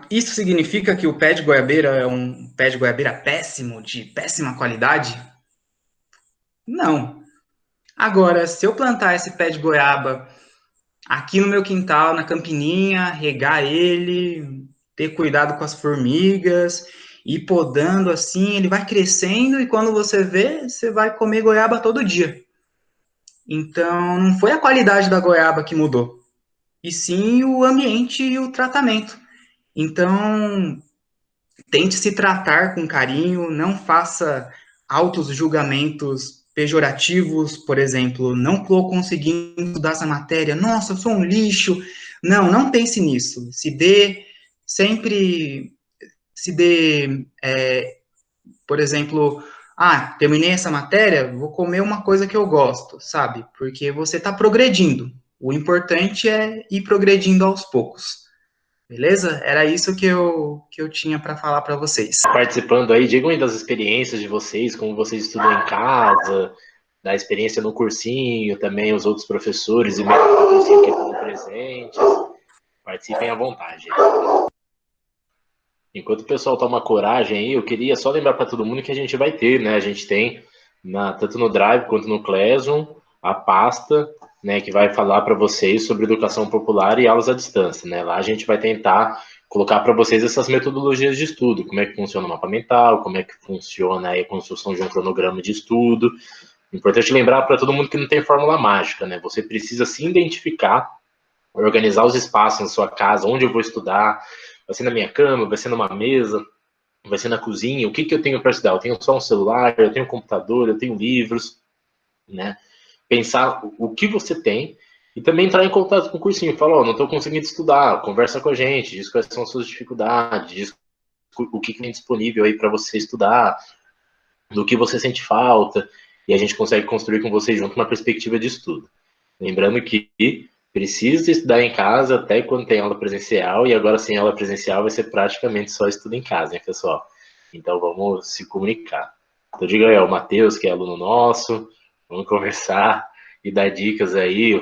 Isso significa que o pé de goiabeira é um pé de goiabeira péssimo, de péssima qualidade? Não. Agora, se eu plantar esse pé de goiaba aqui no meu quintal, na campininha, regar ele, ter cuidado com as formigas, ir podando assim, ele vai crescendo e quando você vê, você vai comer goiaba todo dia. Então, não foi a qualidade da goiaba que mudou, e sim o ambiente e o tratamento. Então, tente se tratar com carinho, não faça altos julgamentos pejorativos, por exemplo, não estou conseguindo estudar essa matéria, nossa, eu sou um lixo. Não, não pense nisso. Se dê, por exemplo, terminei essa matéria, vou comer uma coisa que eu gosto, sabe? Porque você está progredindo. O importante é ir progredindo aos poucos. Beleza? Era isso que eu tinha para falar para vocês. Participando aí, digam aí das experiências de vocês, como vocês estudam em casa, da experiência no cursinho, também os outros professores e membros do cursinho que estão presentes. Participem à vontade. Enquanto o pessoal toma coragem aí, eu queria só lembrar para todo mundo que a gente vai ter, né? A gente tem, tanto no Drive quanto no Classroom, a pasta, né, que vai falar para vocês sobre educação popular e aulas à distância, né? Lá a gente vai tentar colocar para vocês essas metodologias de estudo, como é que funciona o mapa mental, como é que funciona a construção de um cronograma de estudo. Importante lembrar para todo mundo que não tem fórmula mágica, né? Você precisa se identificar, organizar os espaços na sua casa, onde eu vou estudar, vai ser na minha cama, vai ser numa mesa, vai ser na cozinha, o que eu tenho para estudar? Eu tenho só um celular, eu tenho um computador, eu tenho livros, né? Pensar o que você tem e também entrar em contato com o cursinho. Falar, não estou conseguindo estudar, conversa com a gente, diz quais são as suas dificuldades, diz o que tem disponível aí para você estudar, do que você sente falta, e a gente consegue construir com você junto uma perspectiva de estudo. Lembrando que precisa estudar em casa até quando tem aula presencial, e agora sem aula presencial vai ser praticamente só estudo em casa, hein, pessoal? Então vamos se comunicar. Então diga aí, o Matheus, que é aluno nosso, vamos conversar e dar dicas aí,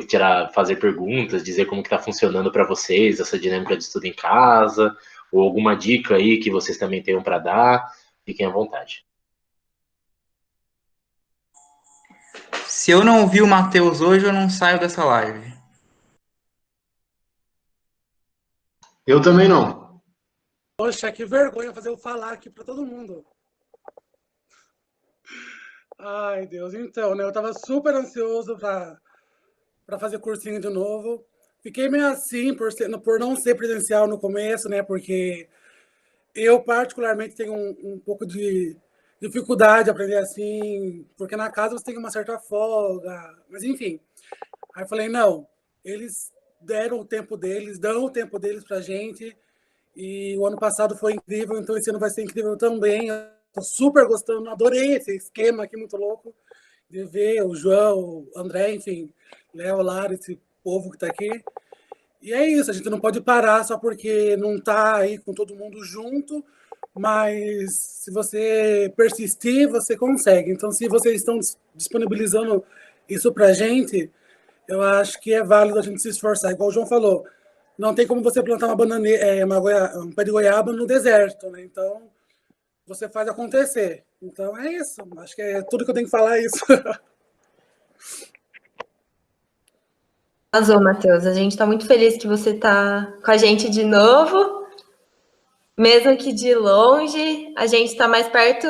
fazer perguntas, dizer como que está funcionando para vocês essa dinâmica de estudo em casa, ou alguma dica aí que vocês também tenham para dar, fiquem à vontade. Se eu não ouvir o Matheus hoje, eu não saio dessa live. Eu também não. Poxa, que vergonha fazer eu falar aqui para todo mundo. Ai, Deus. Então, né? Eu tava super ansioso para fazer cursinho de novo. Fiquei meio assim por não ser presencial no começo, né? Porque eu, particularmente, tenho um pouco de dificuldade de aprender assim, porque na casa você tem uma certa folga, mas enfim. Aí eu falei, não, eles deram o tempo deles, dão o tempo deles pra gente, e o ano passado foi incrível, então esse ano vai ser incrível também. Eu tô super gostando, adorei esse esquema aqui, muito louco, de ver o João, o André, enfim, Léo, Lara, esse povo que tá aqui. E é isso, a gente não pode parar só porque não tá aí com todo mundo junto, mas se você persistir, você consegue. Então, se vocês estão disponibilizando isso pra gente, eu acho que é válido a gente se esforçar. Igual o João falou, não tem como você plantar um pé de goiaba no deserto, né? Então, você faz acontecer. Então, é isso. Acho que é tudo que eu tenho que falar, é isso. Arrasou, Matheus. A gente está muito feliz que você está com a gente de novo. Mesmo que de longe, a gente está mais perto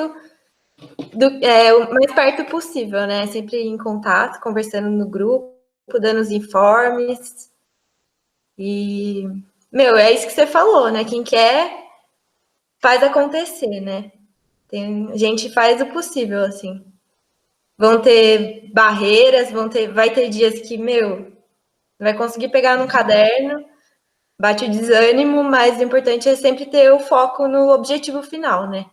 o mais perto possível, né? Sempre em contato, conversando no grupo, dando os informes. E, é isso que você falou, né? Quem quer, faz acontecer, né? A gente faz o possível, assim. Vão ter barreiras, vai ter dias que, não vai conseguir pegar no caderno, bate o desânimo, mas o importante é sempre ter o foco no objetivo final, né?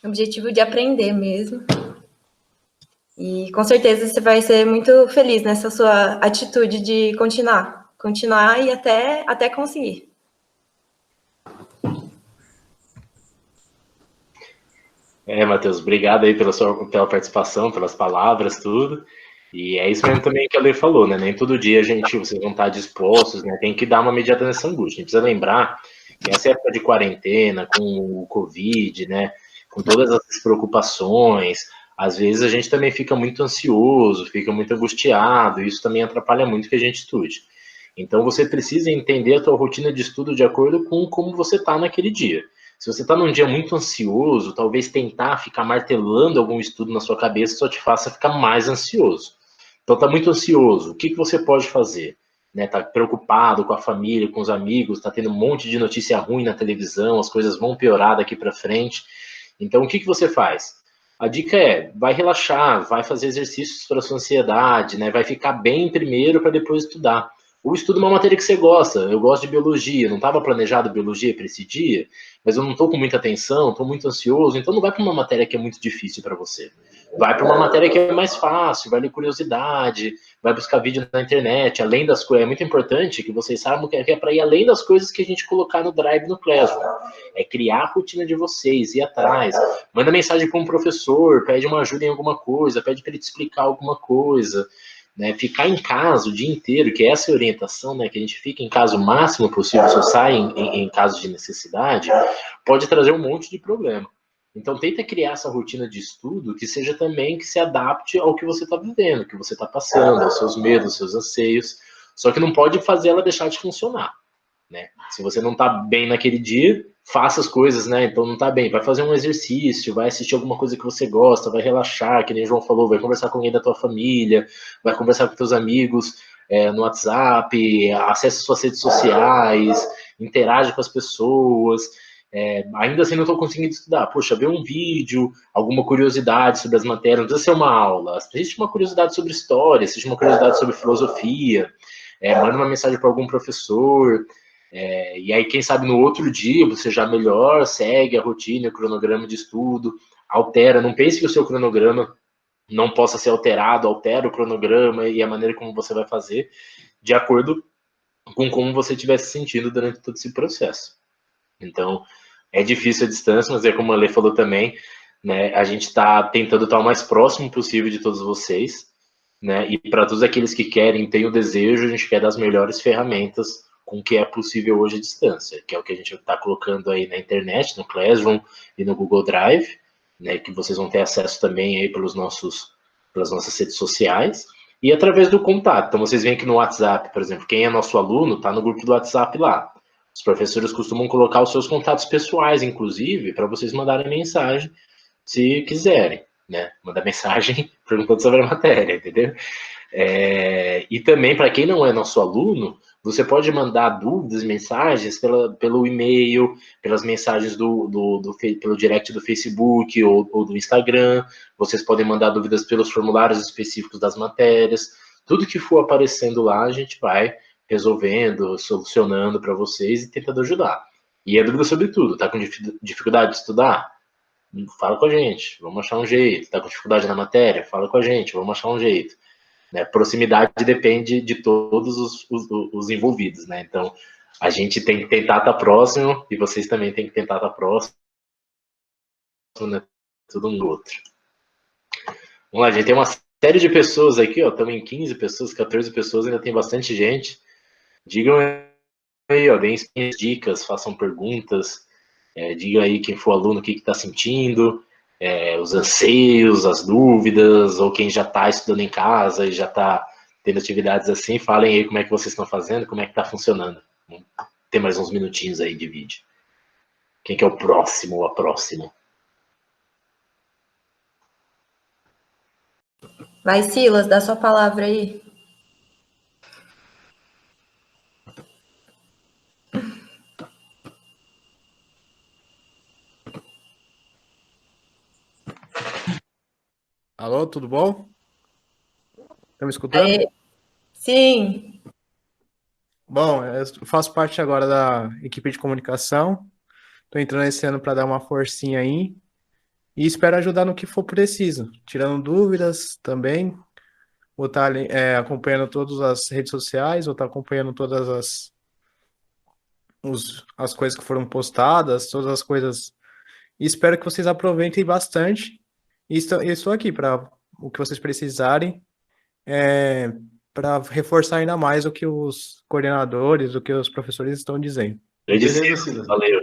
O objetivo de aprender mesmo. E com certeza você vai ser muito feliz nessa sua atitude de continuar e até conseguir. Matheus, obrigado aí pela participação, pelas palavras, tudo. E é isso mesmo também que a Lê falou, né? Nem todo dia vocês vão estar dispostos, né? Tem que dar uma mediada nessa angústia. A gente precisa lembrar que essa época de quarentena, com o Covid, né? Com todas essas preocupações, às vezes a gente também fica muito ansioso, fica muito angustiado, e isso também atrapalha muito que a gente estude. Então você precisa entender a tua rotina de estudo de acordo com como você está naquele dia. Se você está num dia muito ansioso, talvez tentar ficar martelando algum estudo na sua cabeça só te faça ficar mais ansioso. Então está muito ansioso, o que você pode fazer? Tá preocupado com a família, com os amigos, está tendo um monte de notícia ruim na televisão, as coisas vão piorar daqui para frente. Então o que você faz? A dica é, vai relaxar, vai fazer exercícios para sua ansiedade, né? Vai ficar bem primeiro para depois estudar. Ou estuda uma matéria que você gosta. Eu gosto de biologia, não estava planejado biologia para esse dia, mas eu não estou com muita atenção, estou muito ansioso, então não vai para uma matéria que é muito difícil para você. Vai para uma matéria que é mais fácil, vai ler curiosidade, vai buscar vídeo na internet, além das coisas. É muito importante que vocês saibam que é para ir além das coisas que a gente colocar no Drive no Classroom. É criar a rotina de vocês, ir atrás. Manda mensagem para um professor, pede uma ajuda em alguma coisa, pede para ele te explicar alguma coisa. Né, ficar em casa o dia inteiro, que é essa orientação, né, que a gente fica em casa o máximo possível, só sai em caso de necessidade, pode trazer um monte de problema. Então tenta criar essa rotina de estudo que seja também que se adapte ao que você está vivendo, que você está passando, aos seus medos, aos seus anseios, só que não pode fazer ela deixar de funcionar. Né? Se você não está bem naquele dia, faça as coisas, né? Então não está bem, vai fazer um exercício, vai assistir alguma coisa que você gosta, vai relaxar, que nem o João falou, vai conversar com alguém da tua família, vai conversar com teus amigos no WhatsApp, acesse suas redes sociais, interage com as pessoas. Ainda assim não estou conseguindo estudar. Poxa, vê um vídeo, alguma curiosidade sobre as matérias, não precisa ser uma aula, assiste uma curiosidade sobre história, assiste uma curiosidade sobre filosofia, manda uma mensagem para algum professor. E aí, quem sabe no outro dia você já melhor segue a rotina, o cronograma de estudo, altera, não pense que o seu cronograma não possa ser alterado, altera o cronograma e a maneira como você vai fazer, de acordo com como você estiver se sentindo durante todo esse processo. Então, é difícil a distância, mas é como a Lê falou também, né, a gente está tentando estar o mais próximo possível de todos vocês, né, e para todos aqueles que querem, têm o desejo, a gente quer dar as melhores ferramentas com o que é possível hoje à distância, que é o que a gente está colocando aí na internet, no Classroom e no Google Drive, né, que vocês vão ter acesso também aí pelas nossas redes sociais, e através do contato. Então, vocês veem que no WhatsApp, por exemplo, quem é nosso aluno, está no grupo do WhatsApp lá. Os professores costumam colocar os seus contatos pessoais, inclusive, para vocês mandarem mensagem, se quiserem, né? Mandar mensagem perguntando sobre a matéria, entendeu? E também, para quem não é nosso aluno, você pode mandar dúvidas, mensagens pelo e-mail, pelas mensagens pelo direct do Facebook ou do Instagram. Vocês podem mandar dúvidas pelos formulários específicos das matérias. Tudo que for aparecendo lá, a gente vai resolvendo, solucionando para vocês e tentando ajudar. E é dúvida sobre tudo. Tá com dificuldade de estudar? Fala com a gente, vamos achar um jeito. Tá com dificuldade na matéria? Fala com a gente, vamos achar um jeito. Né? Proximidade depende de todos os envolvidos, né? Então, a gente tem que tentar estar próximo e vocês também têm que tentar estar próximo, né? Tudo um do outro. Vamos lá, gente. Tem uma série de pessoas aqui, ó. Estamos em 15 pessoas, 14 pessoas, ainda tem bastante gente. Digam aí, ó, deem dicas, façam perguntas, digam aí quem for aluno o que está sentindo, os anseios, as dúvidas, ou quem já está estudando em casa e já está tendo atividades assim, falem aí como é que vocês estão fazendo, como é que está funcionando. Tem mais uns minutinhos aí de vídeo. Quem que é o próximo ou a próxima? Vai, Silas, dá sua palavra aí. Alô, tudo bom? Tá me escutando? Aê. Sim. Bom, eu faço parte agora da equipe de comunicação. Estou entrando esse ano para dar uma forcinha aí. E espero ajudar no que for preciso, tirando dúvidas também. Vou estar acompanhando todas as redes sociais, vou estar acompanhando todas as coisas que foram postadas, todas as coisas. E espero que vocês aproveitem bastante. E estou aqui para o que vocês precisarem, para reforçar ainda mais o que os coordenadores, o que os professores estão dizendo. Beleza, Silas. Valeu.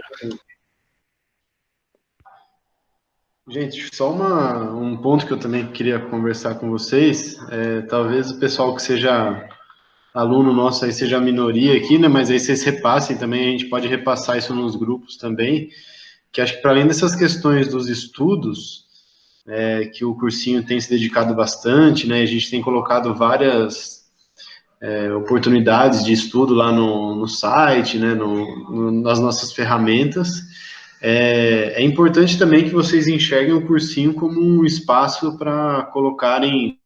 Gente, só um ponto que eu também queria conversar com vocês, talvez o pessoal que seja aluno nosso aí seja a minoria aqui, né, mas aí vocês repassem também, a gente pode repassar isso nos grupos também, que acho que para além dessas questões dos estudos, que o cursinho tem se dedicado bastante, né, a gente tem colocado várias oportunidades de estudo lá no site, né, nas nossas ferramentas. É importante também que vocês enxerguem o cursinho como um espaço para colocarem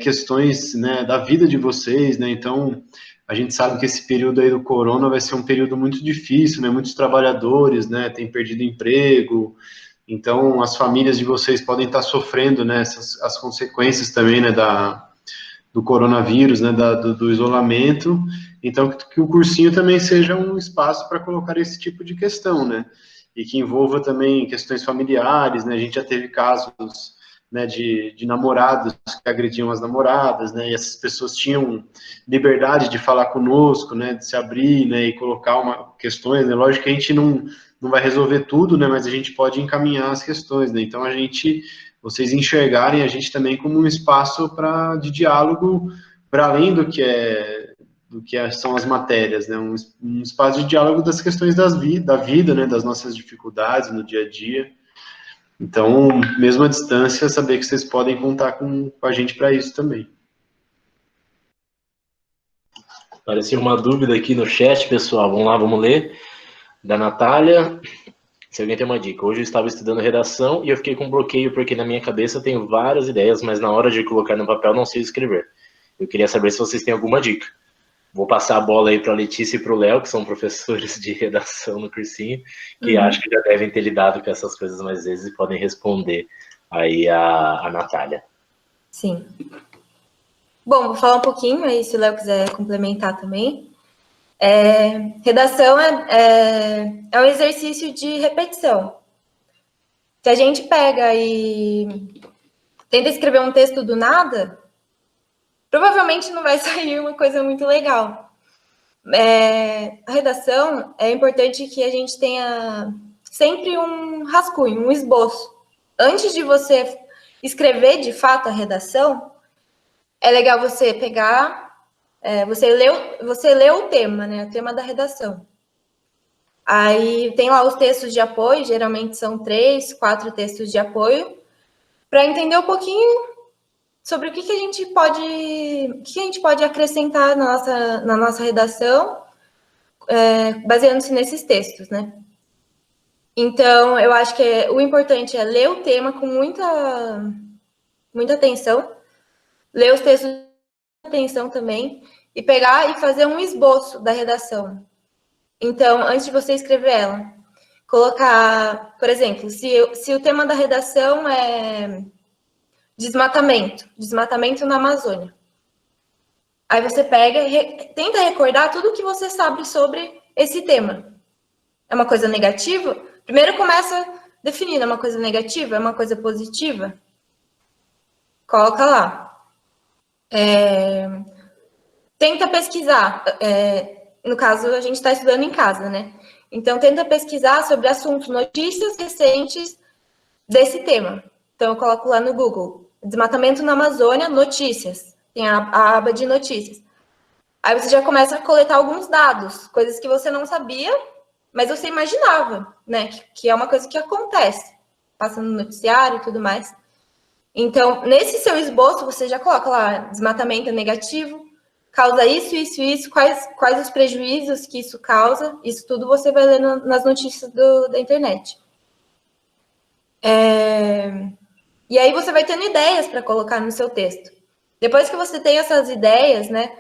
questões, né, da vida de vocês, né, então a gente sabe que esse período aí do corona vai ser um período muito difícil, né, muitos trabalhadores, né, têm perdido emprego, então as famílias de vocês podem estar sofrendo, né, as consequências também, né, do coronavírus, né, do isolamento, então que o cursinho também seja um espaço para colocar esse tipo de questão, né, e que envolva também questões familiares, né, a gente já teve casos, né, de namorados que agrediam as namoradas, né, e essas pessoas tinham liberdade de falar conosco, né, de se abrir, né, e colocar questões, né, lógico que a gente não vai resolver tudo, né, mas a gente pode encaminhar as questões, né, então vocês enxergarem a gente também como um espaço de diálogo para além do que são as matérias, né, um espaço de diálogo das questões da vida, né, das nossas dificuldades no dia a dia. Então, mesmo à distância, saber que vocês podem contar com a gente para isso também. Apareceu uma dúvida aqui no chat, pessoal. Vamos lá, vamos ler. Da Natália. Se alguém tem uma dica. Hoje eu estava estudando redação e eu fiquei com bloqueio porque na minha cabeça tenho várias ideias, mas na hora de colocar no papel não sei escrever. Eu queria saber se vocês têm alguma dica. Vou passar a bola aí para a Letícia e para o Léo, que são professores de redação no cursinho, que acho que já devem ter lidado com essas coisas mais vezes e podem responder aí a Natália. Sim. Bom, vou falar um pouquinho, aí se o Léo quiser complementar também. Redação é um exercício de repetição. Se a gente pega e tenta escrever um texto do nada, provavelmente não vai sair uma coisa muito legal. A redação, é importante que a gente tenha sempre um rascunho, um esboço. Antes de você escrever, de fato, a redação, é legal você pegar, você lê o tema, né? O tema da redação. Aí tem lá os textos de apoio, geralmente são 3, 4 textos de apoio, para entender um pouquinho sobre o que a gente pode acrescentar na nossa redação, baseando-se nesses textos, né? Então, eu acho que o importante é ler o tema com muita atenção, ler os textos com atenção também, e pegar e fazer um esboço da redação. Então, antes de você escrever ela, colocar, por exemplo, se o tema da redação é desmatamento na Amazônia. Aí você pega e tenta recordar tudo o que você sabe sobre esse tema. É uma coisa negativa? Primeiro começa definindo, é uma coisa negativa? É uma coisa positiva? Coloca lá. Tenta pesquisar. No caso, a gente está estudando em casa, né? Então, tenta pesquisar sobre assuntos, notícias recentes desse tema. Então, eu coloco lá no Google, desmatamento na Amazônia, notícias. Tem a aba de notícias. Aí você já começa a coletar alguns dados, coisas que você não sabia, mas você imaginava, né? Que é uma coisa que acontece, passa no noticiário e tudo mais. Então, nesse seu esboço, você já coloca lá, desmatamento é negativo, causa isso, quais os prejuízos que isso causa, isso tudo você vai ler nas notícias da internet. E aí você vai tendo ideias para colocar no seu texto. Depois que você tem essas ideias, né,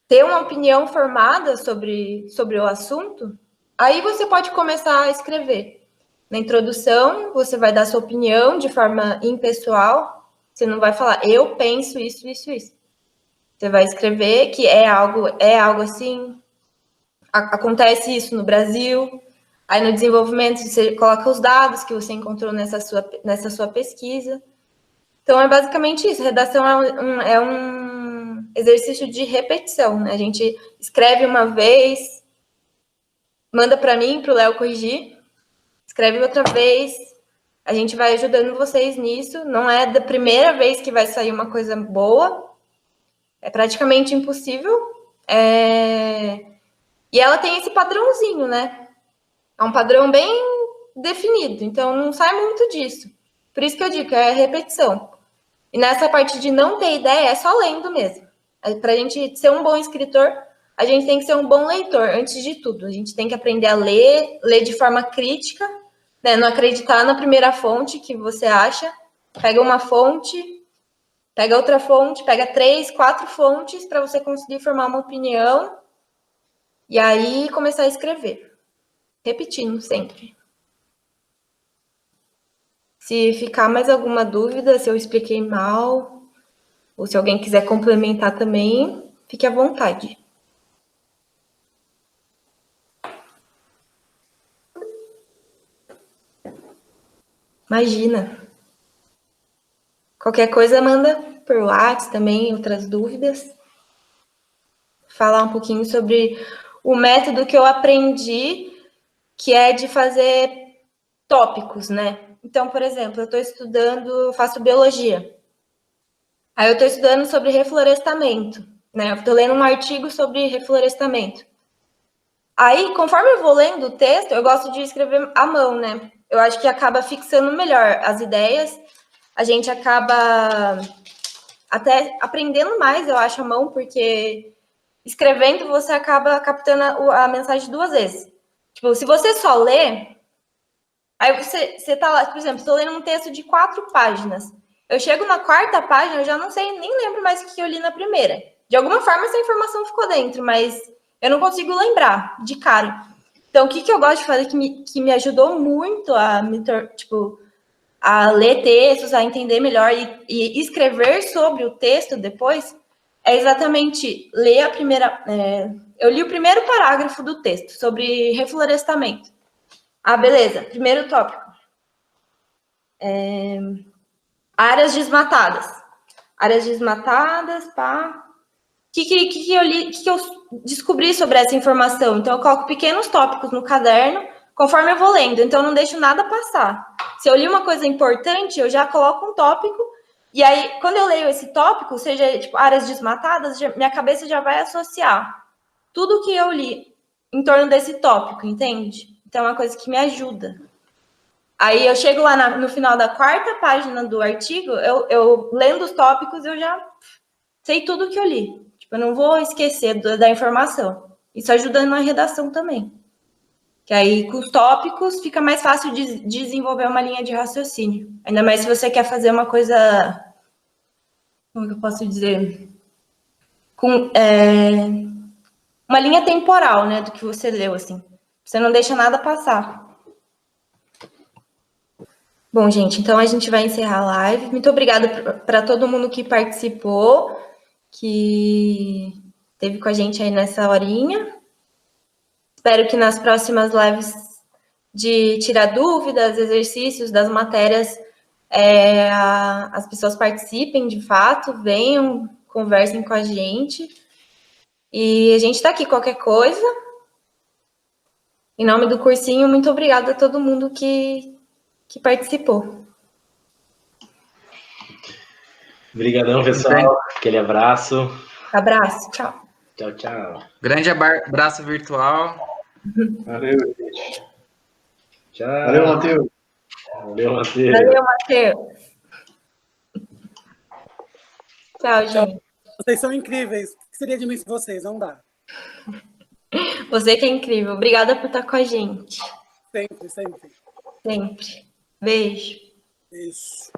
ter uma opinião formada sobre o assunto, aí você pode começar a escrever. Na introdução, você vai dar sua opinião de forma impessoal. Você não vai falar, eu penso isso, isso, isso. Você vai escrever que é algo assim, acontece isso no Brasil. Aí no desenvolvimento você coloca os dados que você encontrou nessa sua pesquisa. Então é basicamente isso. Redação é um exercício de repetição, né? A gente escreve uma vez, manda para mim, para o Léo corrigir, escreve outra vez. A gente vai ajudando vocês nisso. Não é da primeira vez que vai sair uma coisa boa. É praticamente impossível. E ela tem esse padrãozinho, né? É um padrão bem definido. Então, não sai muito disso. Por isso que eu digo, é repetição. E nessa parte de não ter ideia, é só lendo mesmo. Para a gente ser um bom escritor, a gente tem que ser um bom leitor, antes de tudo. A gente tem que aprender a ler de forma crítica, né? Não acreditar na primeira fonte que você acha. Pega uma fonte... Pega outra fonte, pega 3, 4 fontes para você conseguir formar uma opinião e aí começar a escrever. Repetindo sempre. Se ficar mais alguma dúvida, se eu expliquei mal, ou se alguém quiser complementar também, fique à vontade. Imagina. Qualquer coisa, manda por WhatsApp também, outras dúvidas. Falar um pouquinho sobre o método que eu aprendi, que é de fazer tópicos, né? Então, por exemplo, eu estou estudando, faço biologia. Aí eu estou estudando sobre reflorestamento, né? Eu estou lendo um artigo sobre reflorestamento. Aí, conforme eu vou lendo o texto, eu gosto de escrever à mão, né? Eu acho que acaba fixando melhor as ideias. A gente acaba até aprendendo mais, eu acho, à mão, porque escrevendo você acaba captando a mensagem 2 vezes. Tipo, se você só lê, aí você tá lá, por exemplo, estou lendo um texto de 4 páginas. Eu chego na 4ª página, eu já não sei, nem lembro mais o que eu li na primeira. De alguma forma, essa informação ficou dentro, mas eu não consigo lembrar de cara. Então, o que eu gosto de fazer que me ajudou muito a a ler textos, a entender melhor e escrever sobre o texto depois, é exatamente ler a primeira... eu li o primeiro parágrafo do texto sobre reflorestamento. Ah, beleza. Primeiro tópico. Áreas desmatadas. Áreas desmatadas, pá. O que eu li, que eu descobri sobre essa informação? Então, eu coloco pequenos tópicos no caderno, conforme eu vou lendo. Então, eu não deixo nada passar. Se eu li uma coisa importante, eu já coloco um tópico. E aí, quando eu leio esse tópico, seja tipo áreas desmatadas, minha cabeça já vai associar tudo que eu li em torno desse tópico, entende? Então, é uma coisa que me ajuda. Aí, eu chego lá no final da 4ª página do artigo, eu lendo os tópicos, eu já sei tudo que eu li. Tipo, eu não vou esquecer da informação. Isso ajuda na redação também. Que aí, com os tópicos, fica mais fácil de desenvolver uma linha de raciocínio. Ainda mais se você quer fazer uma coisa... Como que eu posso dizer? Com uma linha temporal, né? Do que você leu, assim. Você não deixa nada passar. Bom, gente, então a gente vai encerrar a live. Muito obrigada para todo mundo que participou, que esteve com a gente aí nessa horinha. Espero que nas próximas lives de tirar dúvidas, exercícios das matérias, as pessoas participem de fato, venham, conversem com a gente. E a gente está aqui, qualquer coisa. Em nome do cursinho, muito obrigada a todo mundo que participou. Obrigadão, pessoal. Aquele abraço. Abraço, tchau. Tchau, tchau. Grande abraço virtual. Valeu, gente. Tchau. Valeu, Matheus. Valeu, Matheus. Valeu, Matheus. Tchau, gente. Vocês são incríveis. O que seria de mim sem vocês? Não dá. Você que é incrível. Obrigada por estar com a gente. Sempre, sempre. Sempre. Beijo. Isso.